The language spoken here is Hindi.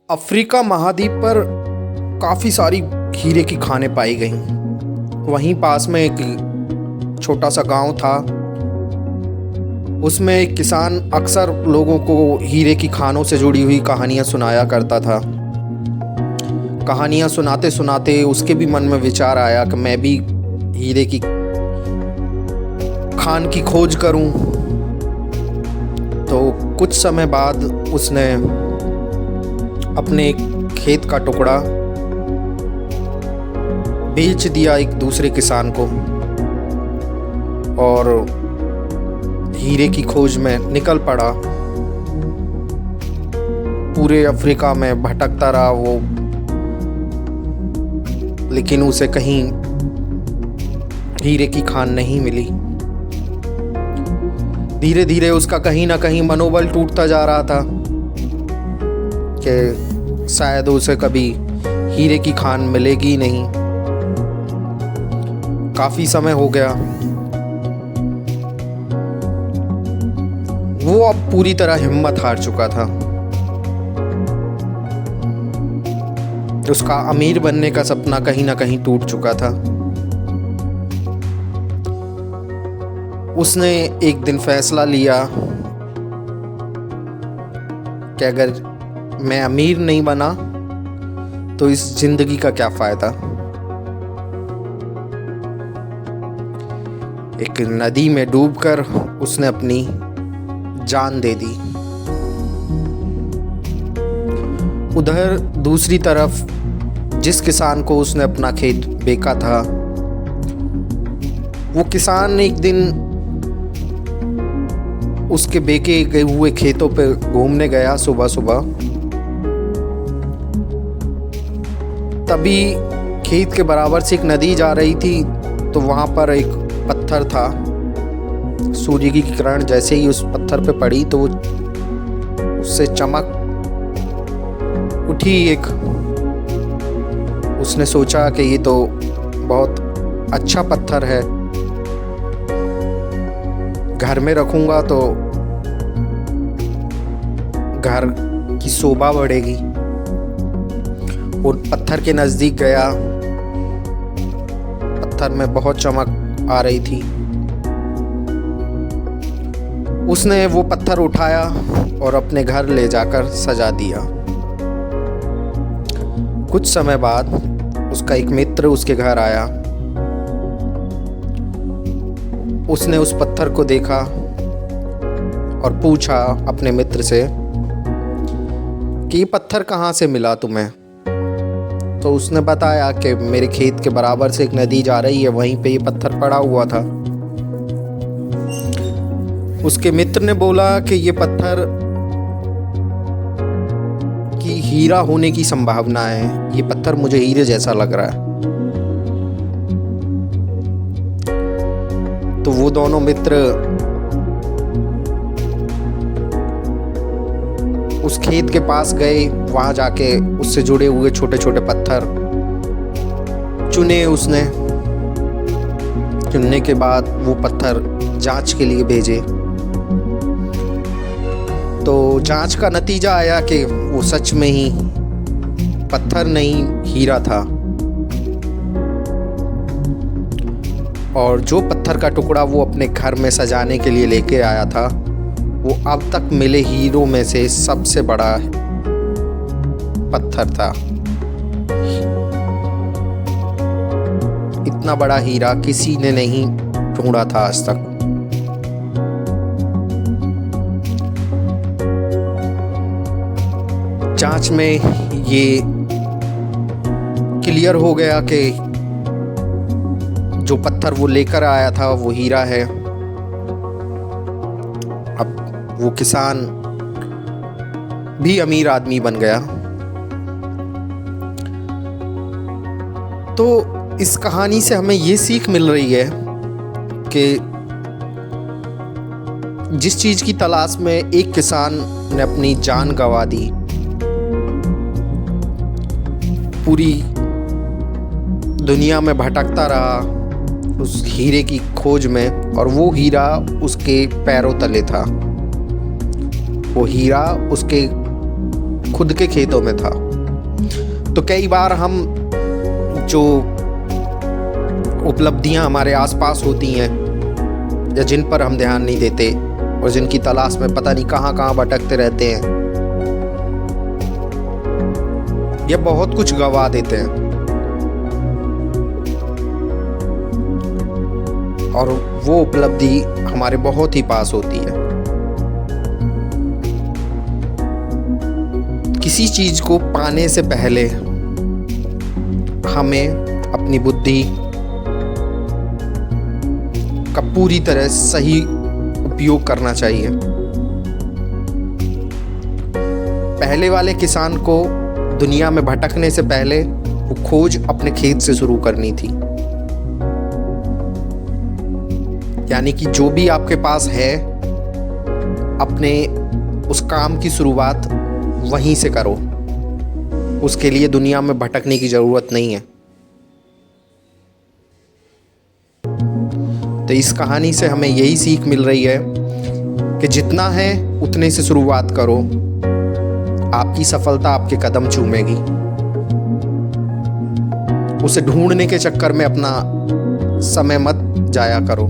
अफ्रीका महाद्वीप पर काफ़ी सारी हीरे की खानें पाई गईं। वहीं पास में एक छोटा सा गांव था। उसमें एक किसान अक्सर लोगों को हीरे की खानों से जुड़ी हुई कहानियां सुनाया करता था। कहानियां सुनाते सुनाते उसके भी मन में विचार आया कि मैं भी हीरे की खान की खोज करूं। तो कुछ समय बाद उसने अपने खेत का टुकड़ा बेच दिया एक दूसरे किसान को और हीरे की खोज में निकल पड़ा। पूरे अफ्रीका में भटकता रहा वो, लेकिन उसे कहीं हीरे की खान नहीं मिली। धीरे धीरे उसका कहीं ना कहीं मनोबल टूटता जा रहा था कि शायद उसे कभी हीरे की खान मिलेगी नहीं। काफी समय हो गया। वो अब पूरी तरह हिम्मत हार चुका था। उसका अमीर बनने का सपना कहीं ना कहीं टूट चुका था। उसने एक दिन फैसला लिया कि अगर मैं अमीर नहीं बना तो इस जिंदगी का क्या फायदा। एक नदी में डूबकर उसने अपनी जान दे दी। उधर दूसरी तरफ जिस किसान को उसने अपना खेत बेचा था, वो किसान एक दिन उसके बेचे गए हुए खेतों पे घूमने गया सुबह सुबह। तभी खेत के बराबर से एक नदी जा रही थी, तो वहाँ पर एक पत्थर था। सूर्य की किरण जैसे ही उस पत्थर पे पड़ी तो उससे चमक उठी एक। उसने सोचा कि ये तो बहुत अच्छा पत्थर है, घर में रखूंगा तो घर की शोभा बढ़ेगी। वो पत्थर के नज़दीक गया। पत्थर में बहुत चमक आ रही थी। उसने वो पत्थर उठाया और अपने घर ले जाकर सजा दिया। कुछ समय बाद उसका एक मित्र उसके घर आया। उसने उस पत्थर को देखा और पूछा अपने मित्र से कि ये पत्थर कहाँ से मिला तुम्हें। तो उसने बताया कि मेरे खेत के बराबर से एक नदी जा रही है, वहीं पे ये पत्थर पड़ा हुआ था। उसके मित्र ने बोला कि ये पत्थर की हीरा होने की संभावना है, ये पत्थर मुझे हीरे जैसा लग रहा है। तो वो दोनों मित्र उस खेत के पास गए। वहां जाके उससे जुड़े हुए छोटे छोटे पत्थर चुने उसने। चुनने के बाद वो पत्थर जांच के लिए भेजे। तो जांच का नतीजा आया कि वो सच में ही पत्थर नहीं हीरा था। और जो पत्थर का टुकड़ा वो अपने घर में सजाने के लिए लेके आया था, वो अब तक मिले हीरों में से सबसे बड़ा पत्थर था। इतना बड़ा हीरा किसी ने नहीं ढूंढा था आज तक। जांच में ये क्लियर हो गया कि जो पत्थर वो लेकर आया था वो हीरा है। अब वो किसान भी अमीर आदमी बन गया। तो इस कहानी से हमें ये सीख मिल रही है कि जिस चीज की तलाश में एक किसान ने अपनी जान गंवा दी पूरी दुनिया में भटकता रहा उस हीरे की खोज में, और वो हीरा उसके पैरों तले था। वो हीरा उसके खुद के खेतों में था। तो कई बार हम जो उपलब्धियां हमारे आसपास होती हैं या जिन पर हम ध्यान नहीं देते और जिनकी तलाश में पता नहीं कहाँ कहाँ भटकते रहते हैं, ये बहुत कुछ गवा देते हैं और वो उपलब्धि हमारे बहुत ही पास होती है। किसी चीज को पाने से पहले हमें अपनी बुद्धि का पूरी तरह सही उपयोग करना चाहिए। पहले वाले किसान को दुनिया में भटकने से पहले वो खोज अपने खेत से शुरू करनी थी। यानी कि जो भी आपके पास है, अपने उस काम की शुरुआत वहीं से करो। उसके लिए दुनिया में भटकने की जरूरत नहीं है। तो इस कहानी से हमें यही सीख मिल रही है कि जितना है उतने से शुरुआत करो। आपकी सफलता आपके कदम चूमेगी। उसे ढूंढने के चक्कर में अपना समय मत जाया करो।